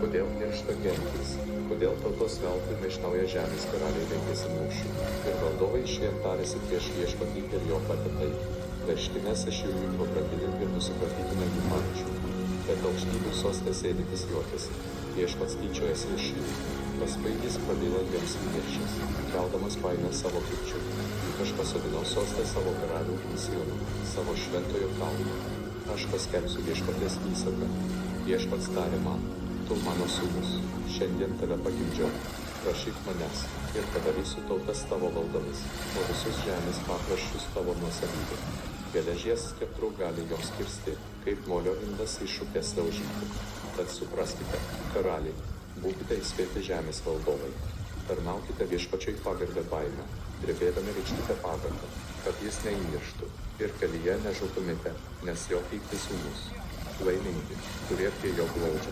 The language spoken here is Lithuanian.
Kodėl niršta gentys? Kodėl tautos veltui maištauja žemės karaliai rengiasi mūšių? Ir valdovai išėjant tarėsi prieš viešpatį ir jo patetai. Verškimės iš jų pabradinių ir nusikratykime jų mančių. Bet aukštybių soste sėdintis juokiasi. Viešpats tyčiojasi iš jų. Paskui jis prabyla jiems įniršęs, keldamas baimę savo kirčių. Juk aš pasodinau sostę savo karalių ant Siono, savo šventojo kalno. Aš paskelbsiu viešpaties įsaką. Viešpats tarė man, tu mano sūnus, šiandien tave pagimdžiau. Prašyk manęs ir padarysiu tautas tavo valdomis, o visus žemės pakraščius tavo nuosavybė. Geležies skeptrų gali joms kirsti, kaip molio indas iššūkęs daužyti. Tad supraskite, karaliai, būkite įspėti žemės valdovai. Tarnaukite viešpačiui pagarbę baimę, drebėdami reikškite pagarbą, kad jis neįnirštų ir kelyje nežūtumėte, nes jo pyktis ūmus. Laimingi, kurie prie jo glaudžiasi.